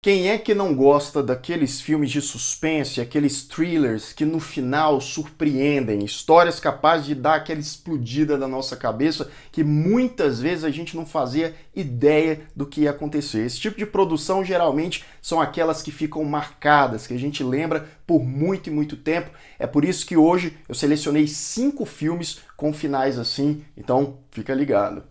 Quem é que não gosta daqueles filmes de suspense, aqueles thrillers que no final surpreendem, histórias capazes de dar aquela explodida na nossa cabeça que muitas vezes a gente não fazia ideia do que ia acontecer. Esse tipo de produção geralmente são aquelas que ficam marcadas, que a gente lembra por muito e muito tempo. É por isso que hoje eu selecionei 5 filmes com finais assim, então fica ligado.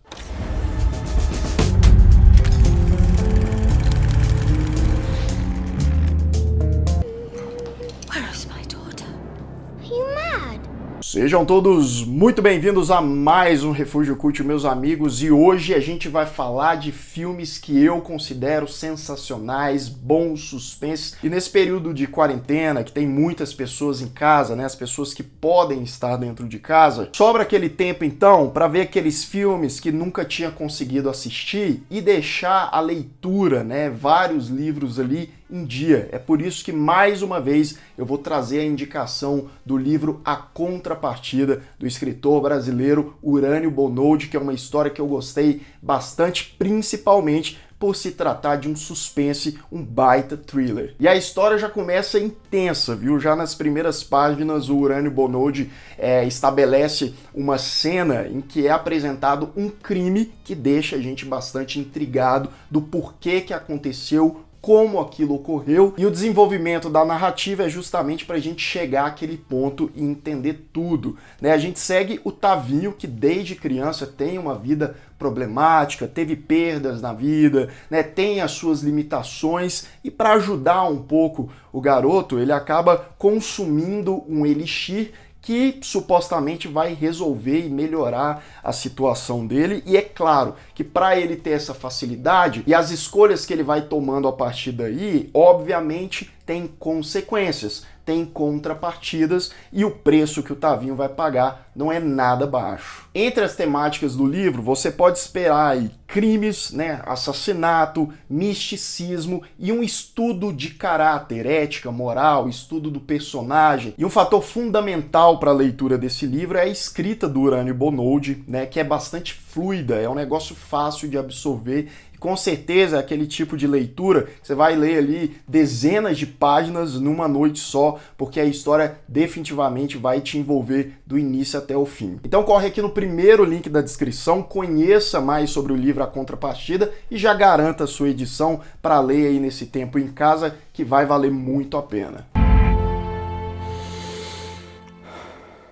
Sejam todos muito bem-vindos a mais um Refúgio Cult, meus amigos, e hoje a gente vai falar de filmes que eu considero sensacionais, bons suspenses, e nesse período de quarentena, que tem muitas pessoas em casa, né, as pessoas que podem estar dentro de casa, sobra aquele tempo então para ver aqueles filmes que nunca tinha conseguido assistir e deixar a leitura, né, vários livros ali em dia. É por isso que mais uma vez eu vou trazer a indicação do livro A Contrapartida, do escritor brasileiro Urânio Bonoldi, que é uma história que eu gostei bastante, principalmente por se tratar de um suspense, um baita thriller. E a história já começa intensa, viu? Já nas primeiras páginas o Urânio Bonoldi estabelece uma cena em que é apresentado um crime que deixa a gente bastante intrigado do porquê que aconteceu, como aquilo ocorreu, e o desenvolvimento da narrativa é justamente para a gente chegar àquele ponto e entender tudo, né? A gente segue o Tavinho, que desde criança tem uma vida problemática, teve perdas na vida, né? Tem as suas limitações, e para ajudar um pouco o garoto, ele acaba consumindo um elixir que supostamente vai resolver e melhorar a situação dele, e é claro que para ele ter essa facilidade e as escolhas que ele vai tomando a partir daí, obviamente tem consequências, tem contrapartidas, e o preço que o Tavinho vai pagar não é nada baixo. Entre as temáticas do livro, você pode esperar aí crimes, né, assassinato, misticismo e um estudo de caráter, ética, moral, estudo do personagem. E um fator fundamental para a leitura desse livro é a escrita do Urânio Bonoldi, né, que é bastante fluida, é um negócio fácil de absorver. Com certeza é aquele tipo de leitura que você vai ler ali dezenas de páginas numa noite só, porque a história definitivamente vai te envolver do início até o fim. Então corre aqui no primeiro link da descrição, conheça mais sobre o livro A Contrapartida e já garanta a sua edição para ler aí nesse tempo em casa, que vai valer muito a pena.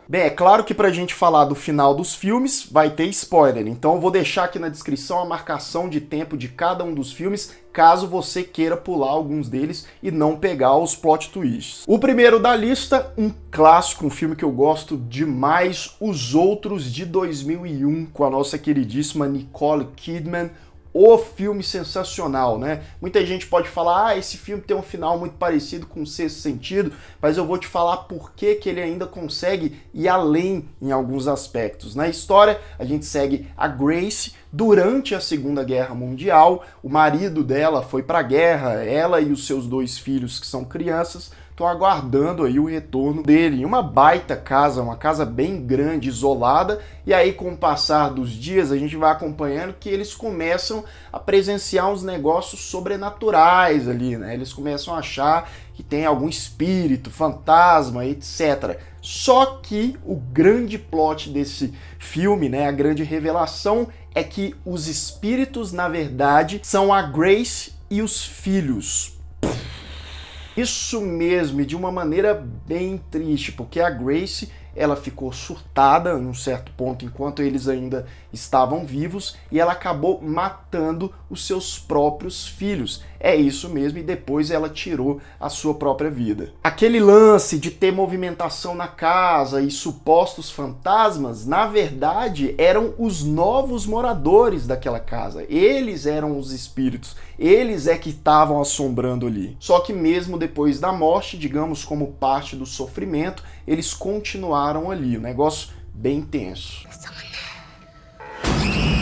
Bem, é claro que pra gente falar do final dos filmes vai ter spoiler, então eu vou deixar aqui na descrição a marcação de tempo de cada um dos filmes, caso você queira pular alguns deles e não pegar os plot twists. O primeiro da lista, um clássico, um filme que eu gosto demais, Os Outros, de 2001, com a nossa queridíssima Nicole Kidman. O filme sensacional, né? Muita gente pode falar, esse filme tem um final muito parecido com o Sexto Sentido, mas eu vou te falar por que que ele ainda consegue ir além em alguns aspectos. Na história, a gente segue a Grace durante a Segunda Guerra Mundial. O marido dela foi para a guerra, ela e os seus 2 filhos, que são crianças, estão aguardando aí o retorno dele em uma baita casa, uma casa bem grande, isolada, e aí com o passar dos dias a gente vai acompanhando que eles começam a presenciar uns negócios sobrenaturais ali, né? Eles começam a achar que tem algum espírito, fantasma, etc. Só que o grande plot desse filme, né, a grande revelação é que os espíritos, na verdade, são a Grace e os filhos. Isso mesmo, e de uma maneira bem triste, porque a Grace, ela ficou surtada em um certo ponto enquanto eles ainda estavam vivos, e ela acabou matando os seus próprios filhos. É isso mesmo, e depois ela tirou a sua própria vida. Aquele lance de ter movimentação na casa e supostos fantasmas, na verdade, eram os novos moradores daquela casa. Eles eram os espíritos, eles é que estavam assombrando ali. Só que mesmo depois da morte, digamos como parte do sofrimento, eles continuaram ali. Um negócio bem tenso.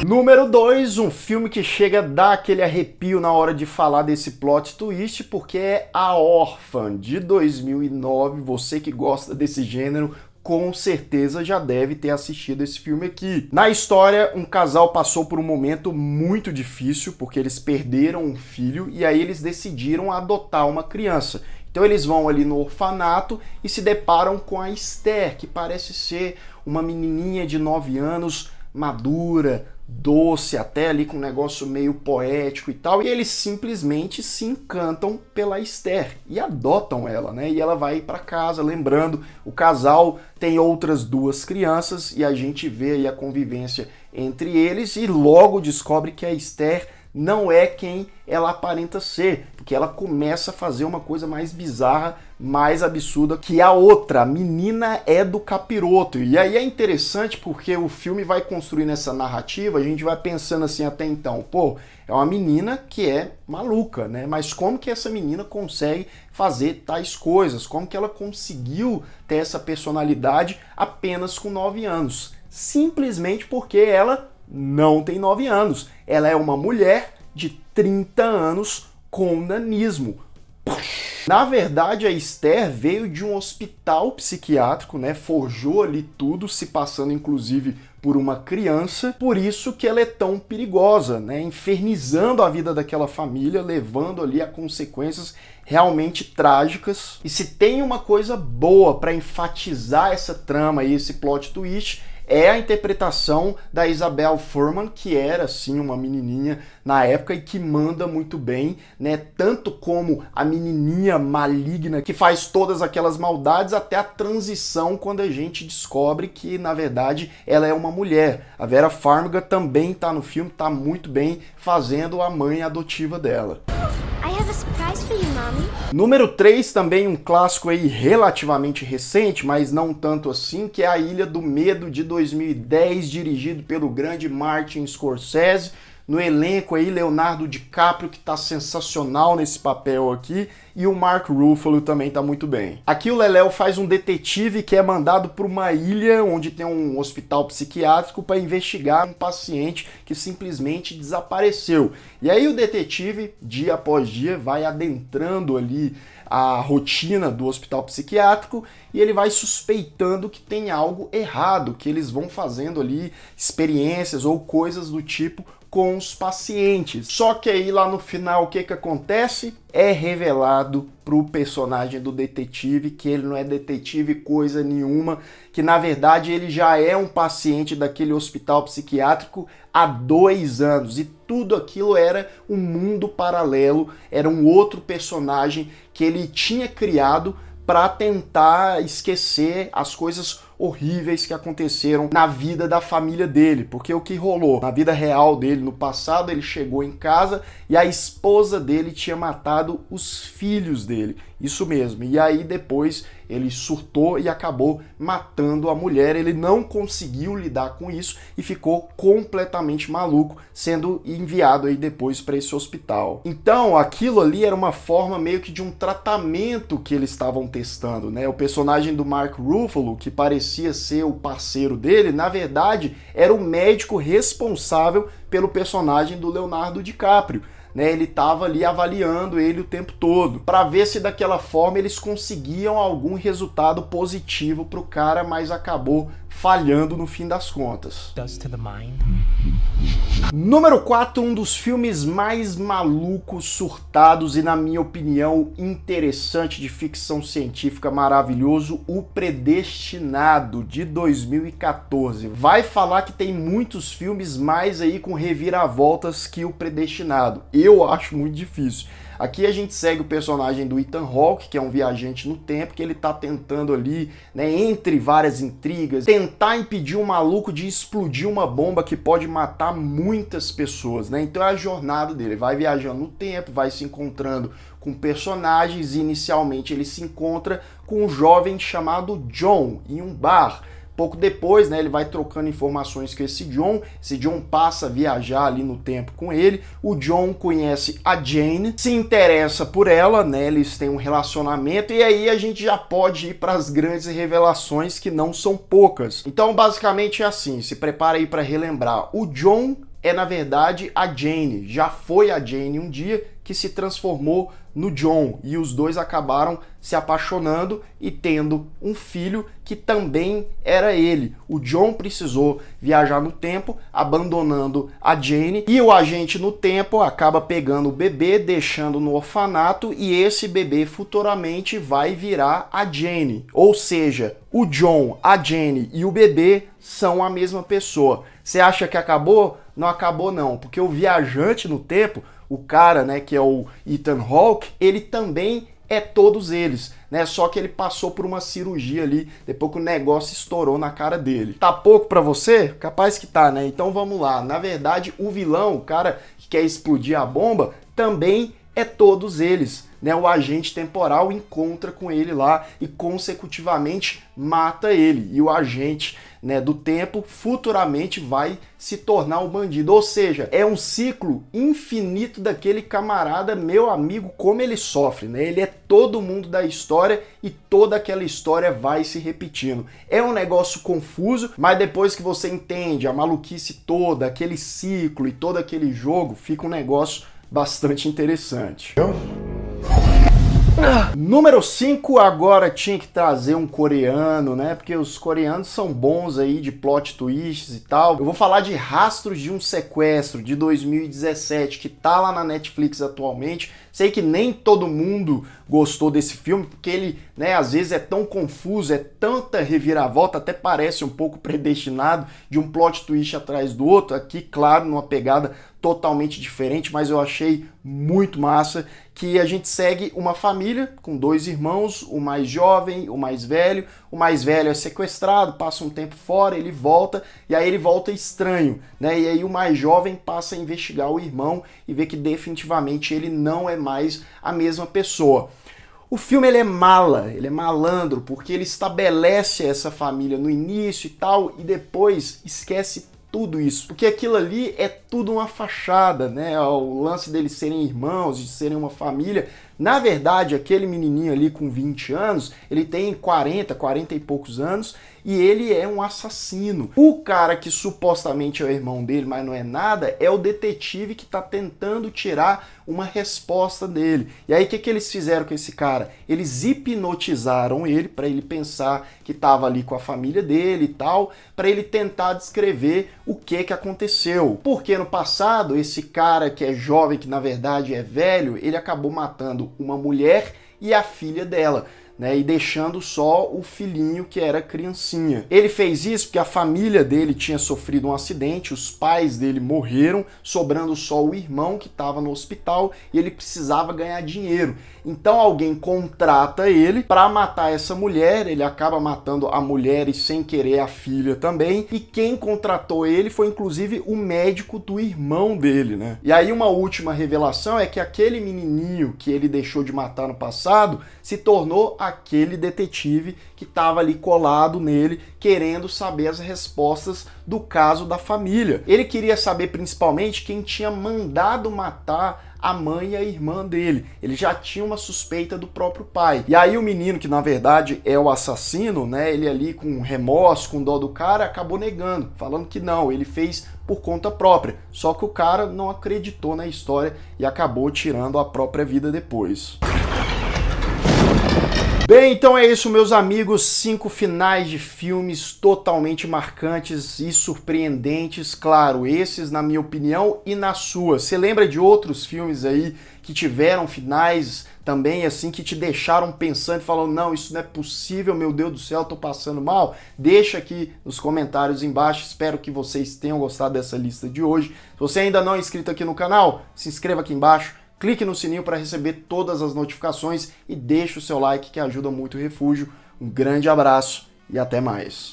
Número 2, um filme que chega a dar aquele arrepio na hora de falar desse plot twist, porque é A Órfã, de 2009. Você que gosta desse gênero, com certeza já deve ter assistido esse filme aqui. Na história, um casal passou por um momento muito difícil, porque eles perderam um filho e aí eles decidiram adotar uma criança. Então eles vão ali no orfanato e se deparam com a Esther, que parece ser uma menininha de 9 anos, madura, doce, até ali com um negócio meio poético e tal, e eles simplesmente se encantam pela Esther e adotam ela, né? E ela vai para casa, lembrando, o casal tem outras 2 crianças e a gente vê aí a convivência entre eles e logo descobre que a Esther não é quem ela aparenta ser, porque ela começa a fazer uma coisa mais bizarra, mais absurda que a outra. A menina é do capiroto. E aí é interessante porque o filme vai construindo essa narrativa, a gente vai pensando assim até então, pô, é uma menina que é maluca, né? Mas como que essa menina consegue fazer tais coisas? Como que ela conseguiu ter essa personalidade apenas com 9 anos? Simplesmente porque ela não tem 9 anos. Ela é uma mulher de 30 anos com nanismo. Na verdade, a Esther veio de um hospital psiquiátrico, né? Forjou ali tudo, se passando inclusive por uma criança. Por isso que ela é tão perigosa, né? Infernizando a vida daquela família, levando ali a consequências realmente trágicas. E se tem uma coisa boa para enfatizar essa trama e esse plot twist, é a interpretação da Isabelle Fuhrman, que era, assim, uma menininha na época e que manda muito bem, né? Tanto como a menininha maligna que faz todas aquelas maldades, até a transição quando a gente descobre que, na verdade, ela é uma mulher. A Vera Farmiga também tá no filme, tá muito bem, fazendo a mãe adotiva dela. Número 3, também um clássico aí relativamente recente, mas não tanto assim, que é A Ilha do Medo, de 2010, dirigido pelo grande Martin Scorsese. No elenco aí, Leonardo DiCaprio, que tá sensacional nesse papel aqui, e o Mark Ruffalo também tá muito bem. Aqui o Leléo faz um detetive que é mandado para uma ilha onde tem um hospital psiquiátrico para investigar um paciente que simplesmente desapareceu. E aí o detetive, dia após dia, vai adentrando ali a rotina do hospital psiquiátrico e ele vai suspeitando que tem algo errado, que eles vão fazendo ali experiências ou coisas do tipo com os pacientes. Só que aí lá no final o que acontece? É revelado pro personagem do detetive que ele não é detetive coisa nenhuma, que na verdade ele já é um paciente daquele hospital psiquiátrico há 2 anos e tudo aquilo era um mundo paralelo, era um outro personagem que ele tinha criado para tentar esquecer as coisas horríveis que aconteceram na vida da família dele, porque o que rolou? Na vida real dele, no passado, ele chegou em casa e a esposa dele tinha matado os filhos dele, isso mesmo, e aí depois ele surtou e acabou matando a mulher, ele não conseguiu lidar com isso e ficou completamente maluco, sendo enviado aí depois para esse hospital. Então, aquilo ali era uma forma meio que de um tratamento que eles estavam testando, né? O personagem do Mark Ruffalo, que parecia ser o parceiro dele, na verdade, era o médico responsável pelo personagem do Leonardo DiCaprio. Né, ele estava ali avaliando ele o tempo todo, para ver se daquela forma eles conseguiam algum resultado positivo para o cara, mas acabou falhando no fim das contas. Número 4, um dos filmes mais malucos, surtados e, na minha opinião, interessante de ficção científica, maravilhoso, O Predestinado, de 2014. Vai falar que tem muitos filmes mais aí com reviravoltas que O Predestinado. Eu acho muito difícil. Aqui a gente segue o personagem do Ethan Hawke, que é um viajante no tempo, que ele tá tentando ali, né, entre várias intrigas, tentar impedir um maluco de explodir uma bomba que pode matar muitas pessoas, né? Então é a jornada dele, vai viajando no tempo, vai se encontrando com personagens e inicialmente ele se encontra com um jovem chamado John em um bar. Pouco depois, né, ele vai trocando informações com esse John passa a viajar ali no tempo com ele, o John conhece a Jane, se interessa por ela, né, eles têm um relacionamento e aí a gente já pode ir para as grandes revelações que não são poucas. Então basicamente é assim, se prepara aí para relembrar, o John é na verdade a Jane, já foi a Jane um dia, que se transformou no John, e os dois acabaram se apaixonando e tendo um filho que também era ele. O John precisou viajar no tempo, abandonando a Jane, e o agente no tempo acaba pegando o bebê, deixando no orfanato, e esse bebê futuramente vai virar a Jane. Ou seja, o John, a Jane e o bebê são a mesma pessoa. Você acha que acabou? Não acabou não, porque o viajante no tempo, o cara, né, que é o Ethan Hawke, ele também é todos eles, né? Só que ele passou por uma cirurgia ali, depois que o negócio estourou na cara dele. Tá pouco pra você? Capaz que tá, né? Então vamos lá. Na verdade, o vilão, o cara que quer explodir a bomba, também é todos eles, né? O agente temporal encontra com ele lá e consecutivamente mata ele. E o agente, né, do tempo futuramente vai se tornar um bandido. Ou seja, é um ciclo infinito daquele camarada, meu amigo, como ele sofre, né? Ele é todo mundo da história e toda aquela história vai se repetindo. É um negócio confuso, mas depois que você entende a maluquice toda, aquele ciclo e todo aquele jogo, fica um negócio bastante interessante. Número 5, agora tinha que trazer um coreano, né? Porque os coreanos são bons aí de plot twists e tal. Eu vou falar de Rastros de um Sequestro, de 2017, que tá lá na Netflix atualmente. Sei que nem todo mundo gostou desse filme, porque ele, né, às vezes é tão confuso, é tanta reviravolta, até parece um pouco predestinado, de um plot twist atrás do outro. Aqui, claro, numa pegada totalmente diferente, mas eu achei muito massa, que a gente segue uma família com dois irmãos, o mais jovem, o mais velho. O mais velho é sequestrado, passa um tempo fora, ele volta, e aí ele volta estranho, né? E aí o mais jovem passa a investigar o irmão e vê que definitivamente ele não é mais a mesma pessoa. O filme ele é mala, ele é malandro, porque ele estabelece essa família no início e tal, e depois esquece tudo isso, porque aquilo ali é tudo uma fachada, né? O lance deles serem irmãos, de serem uma família. Na verdade, aquele menininho ali com 20 anos, ele tem 40 e poucos anos, e ele é um assassino. O cara que supostamente é o irmão dele, mas não é nada, é o detetive que tá tentando tirar uma resposta dele. E aí o que eles fizeram com esse cara? Eles hipnotizaram ele para ele pensar que tava ali com a família dele e tal, para ele tentar descrever o que aconteceu. Porque no passado, esse cara que é jovem, que na verdade é velho, ele acabou matando uma mulher e a filha dela, né, e deixando só o filhinho que era criancinha. Ele fez isso porque a família dele tinha sofrido um acidente, os pais dele morreram, sobrando só o irmão que estava no hospital e ele precisava ganhar dinheiro. Então alguém contrata ele para matar essa mulher, ele acaba matando a mulher e sem querer a filha também, e quem contratou ele foi inclusive o médico do irmão dele, né? E aí uma última revelação é que aquele menininho que ele deixou de matar no passado se tornou aquele detetive que estava ali colado nele, querendo saber as respostas do caso da família. Ele queria saber principalmente quem tinha mandado matar a mãe e a irmã dele. Ele já tinha uma suspeita do próprio pai. E aí o menino, que na verdade é o assassino, né, ele ali com remorso, com dó do cara, acabou negando, falando que não, ele fez por conta própria. Só que o cara não acreditou na história e acabou tirando a própria vida depois. Bem, então é isso, meus amigos, 5 finais de filmes totalmente marcantes e surpreendentes, claro, esses na minha opinião e na sua. Você lembra de outros filmes aí que tiveram finais também assim, que te deixaram pensando e falando, não, isso não é possível, meu Deus do céu, tô passando mal? Deixa aqui nos comentários embaixo, espero que vocês tenham gostado dessa lista de hoje. Se você ainda não é inscrito aqui no canal, se inscreva aqui embaixo. Clique no sininho para receber todas as notificações e deixe o seu like que ajuda muito o Refúgio. Um grande abraço e até mais.